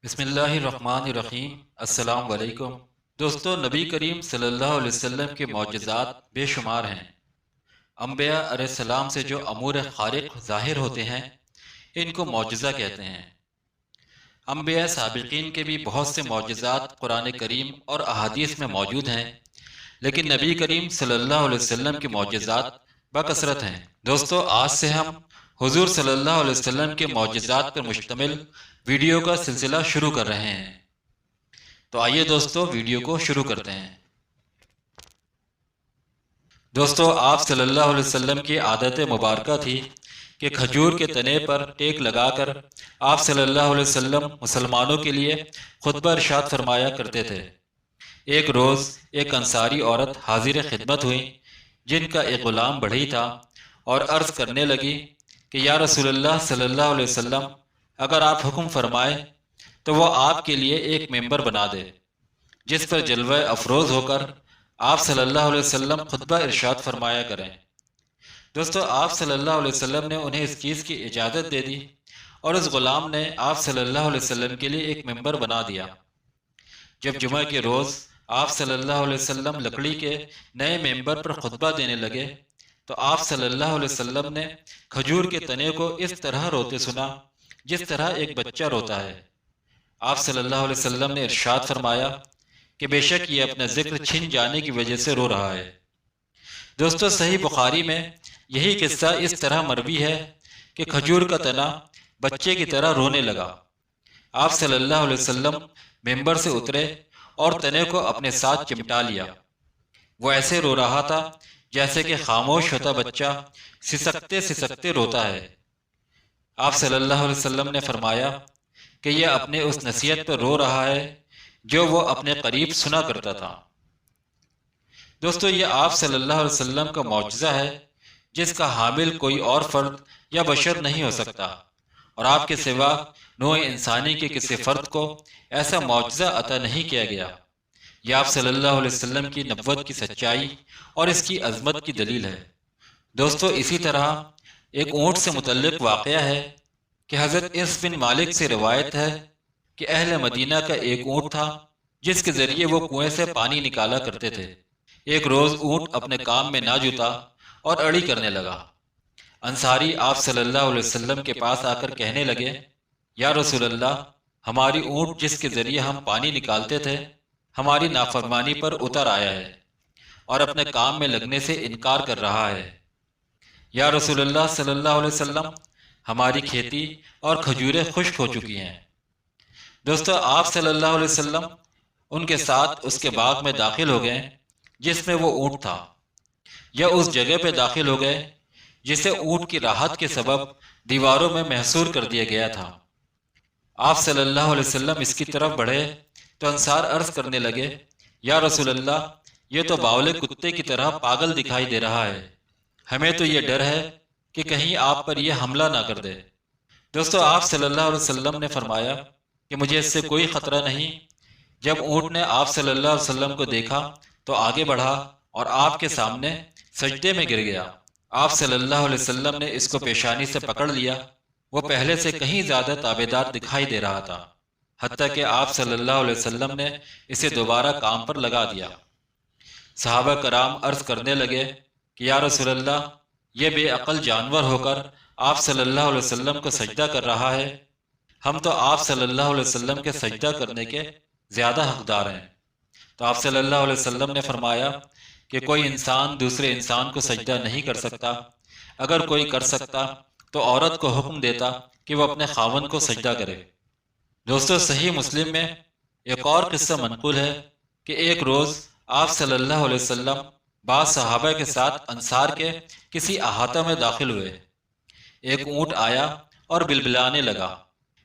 بسم اللہ الرحمن الرحیم۔ السلام علیکم دوستو، نبی کریم صلی اللہ علیہ وسلم کے معجزات بے شمار ہیں۔ انبیاء علیہ السلام سے جو امور خارق ظاہر ہوتے ہیں ان کو معجزہ کہتے ہیں۔ انبیاء سابقین کے بھی بہت سے معجزات قرآن کریم اور احادیث میں موجود ہیں، لیکن نبی کریم صلی اللہ علیہ وسلم کے معجزات بکثرت ہیں۔ دوستو، آج سے ہم حضور صلی اللہ علیہ وسلم کے معجزات پر مشتمل ویڈیو کا سلسلہ شروع کر رہے ہیں، تو آئیے دوستو ویڈیو کو شروع کرتے ہیں۔ دوستو، آپ صلی اللہ علیہ وسلم کی عادت مبارکہ تھی کہ کھجور کے تنے پر ٹیک لگا کر آپ صلی اللہ علیہ وسلم مسلمانوں کے لیے خطبہ ارشاد فرمایا کرتے تھے۔ ایک روز ایک انصاری عورت حاضر خدمت ہوئی جن کا ایک غلام بڑھئی تھا، اور عرض کرنے لگی کہ یا رسول اللہ صلی اللہ علیہ وسلم، اگر آپ حکم فرمائیں تو وہ آپ کے لیے ایک ممبر بنا دے جس پر جلوہ افروز ہو کر آپ صلی اللہ علیہ وسلم خطبہ ارشاد فرمایا کریں۔ دوستو، آپ صلی اللہ علیہ وسلم نے انہیں اس چیز کی اجازت دے دی، اور اس غلام نے آپ صلی اللہ علیہ وسلم کے لیے ایک ممبر بنا دیا۔ جب جمعہ کے روز آپ صلی اللہ علیہ وسلم لکڑی کے نئے ممبر پر خطبہ دینے لگے تو آپ صلی اللہ علیہ وسلم نے کھجور کے تنے کو اس طرح روتے سنا جس طرح ایک بچہ روتا ہے۔ آپ صلی اللہ علیہ وسلم نے ارشاد فرمایا کہ بے شک یہ اپنا ذکر چھن جانے کی وجہ سے رو رہا ہے۔ دوستو، صحیح بخاری میں یہی قصہ اس طرح مروی ہے کہ کھجور کا تنا بچے کی طرح رونے لگا۔ آپ صلی اللہ علیہ وسلم ممبر سے اترے اور تنے کو اپنے ساتھ چمٹا لیا۔ وہ ایسے رو رہا تھا جیسے کہ خاموش ہوتا بچہ سسکتے سسکتے روتا ہے۔ آپ صلی اللہ علیہ وسلم نے فرمایا کہ یہ اپنے اس نصیحت پر رو رہا ہے جو وہ اپنے قریب سنا کرتا تھا۔ دوستو، یہ آپ صلی اللہ علیہ وسلم کا معجزہ ہے جس کا حامل کوئی اور فرد یا بشر نہیں ہو سکتا، اور آپ کے سوا نوع انسانی کے کسی فرد کو ایسا معجزہ عطا نہیں کیا گیا۔ یہ آپ صلی اللہ علیہ وسلم کی نبوت کی سچائی اور اس کی عظمت کی دلیل ہے۔ دوستو، اسی طرح ایک اونٹ سے متعلق واقعہ ہے کہ حضرت انس بن مالک سے روایت ہے کہ اہل مدینہ کا ایک اونٹ تھا جس کے ذریعے وہ کنویں سے پانی نکالا کرتے تھے۔ ایک روز اونٹ اپنے کام میں نہ جتا اور اڑی کرنے لگا۔ انصاری آپ صلی اللہ علیہ وسلم کے پاس آ کر کہنے لگے، یا رسول اللہ، ہماری اونٹ جس کے ذریعے ہم پانی نکالتے تھے ہماری نافرمانی پر اتر آیا ہے اور اپنے کام میں لگنے سے انکار کر رہا ہے۔ یا رسول اللہ صلی اللہ علیہ وسلم، ہماری کھیتی اور کھجوریں خشک ہو چکی ہیں۔ دوستو، آپ صلی اللہ علیہ وسلم ان کے ساتھ اس کے باغ میں داخل ہو گئے جس میں وہ اونٹ تھا، یا اس جگہ پہ داخل ہو گئے جسے اونٹ کی راحت کے سبب دیواروں میں محصور کر دیا گیا تھا۔ آپ صلی اللہ علیہ وسلم اس کی طرف بڑھے تو انصار عرض کرنے لگے، یا رسول اللہ، یہ تو باولے کتے کی طرح پاگل دکھائی دے رہا ہے، ہمیں تو یہ ڈر ہے کہ کہیں آپ پر یہ حملہ نہ کر دے۔ دوستو، آپ صلی اللہ علیہ وسلم نے فرمایا کہ مجھے اس سے کوئی خطرہ نہیں۔ جب اونٹ نے آپ صلی اللہ علیہ وسلم کو دیکھا تو آگے بڑھا اور آپ کے سامنے سجدے میں گر گیا۔ آپ صلی اللہ علیہ وسلم نے اس کو پیشانی سے پکڑ لیا۔ وہ پہلے سے کہیں زیادہ تابعدار دکھائی دے رہا تھا، حتیٰ کہ آپ صلی اللہ علیہ وسلم نے اسے دوبارہ کام پر لگا دیا۔ صحابہ کرام عرض کرنے لگے کہ یا رسول اللہ، یہ بے عقل جانور ہو کر آپ صلی اللہ علیہ وسلم کو سجدہ کر رہا ہے، ہم تو آپ صلی اللہ علیہ وسلم کے سجدہ کرنے کے زیادہ حقدار ہیں۔ تو آپ صلی اللہ علیہ وسلم نے فرمایا کہ کوئی انسان دوسرے انسان کو سجدہ نہیں کر سکتا، اگر کوئی کر سکتا تو عورت کو حکم دیتا کہ وہ اپنے خاوند کو سجدہ کرے۔ دوستو، صحیح مسلم میں ایک اور قصہ منقول ہے کہ ایک روز آپ صلی اللہ علیہ وسلم بعض صحابہ کے ساتھ انصار کے کسی احاطہ میں داخل ہوئے۔ ایک اونٹ آیا اور بلبلانے لگا،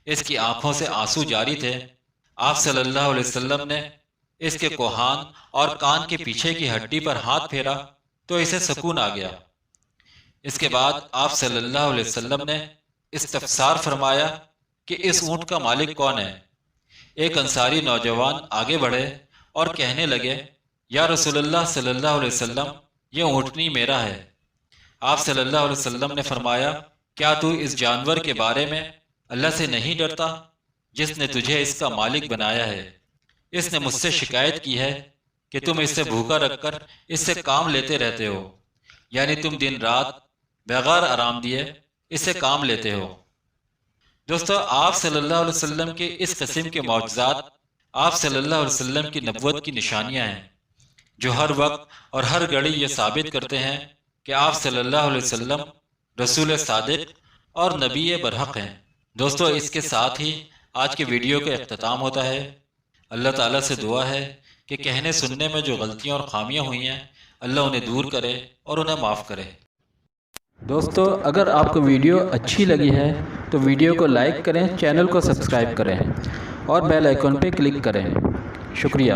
اس کی آنکھوں سے آنسو جاری تھے۔ آپ صلی اللہ علیہ وسلم نے اس کے کوہان اور کان کے پیچھے کی ہڈی پر ہاتھ پھیرا تو اسے سکون آ گیا۔ اس کے بعد آپ صلی اللہ علیہ وسلم نے استفسار فرمایا کہ اس اونٹ کا مالک کون ہے؟ ایک انصاری نوجوان آگے بڑھے اور کہنے لگے، یا رسول اللہ صلی اللہ علیہ وسلم، یہ اونٹنی میرا ہے۔ آپ صلی اللہ علیہ وسلم نے فرمایا، کیا تو اس جانور کے بارے میں اللہ سے نہیں ڈرتا جس نے تجھے اس کا مالک بنایا ہے۔ اس نے مجھ سے شکایت کی ہے کہ تم اسے بھوکا رکھ کر اس سے کام لیتے رہتے ہو، یعنی تم دن رات بغیر آرام دیے اس سے کام لیتے ہو۔ دوستو، آپ صلی اللہ علیہ وسلم کے اس قسم کے معجزات آپ صلی اللہ علیہ وسلم کی نبوت کی نشانیاں ہیں، جو ہر وقت اور ہر گھڑی یہ ثابت کرتے ہیں کہ آپ صلی اللہ علیہ وسلم رسول صادق اور نبی برحق ہیں۔ دوستو، اس کے ساتھ ہی آج کے ویڈیو کا اختتام ہوتا ہے۔ اللہ تعالیٰ سے دعا ہے کہ کہنے سننے میں جو غلطیاں اور خامیاں ہوئی ہیں اللہ انہیں دور کرے اور انہیں معاف کرے۔ دوستو، اگر آپ کو ویڈیو اچھی لگی ہے تو ویڈیو کو لائک کریں، چینل کو سبسکرائب کریں اور بیل آئیکن پہ کلک کریں۔ شکریہ۔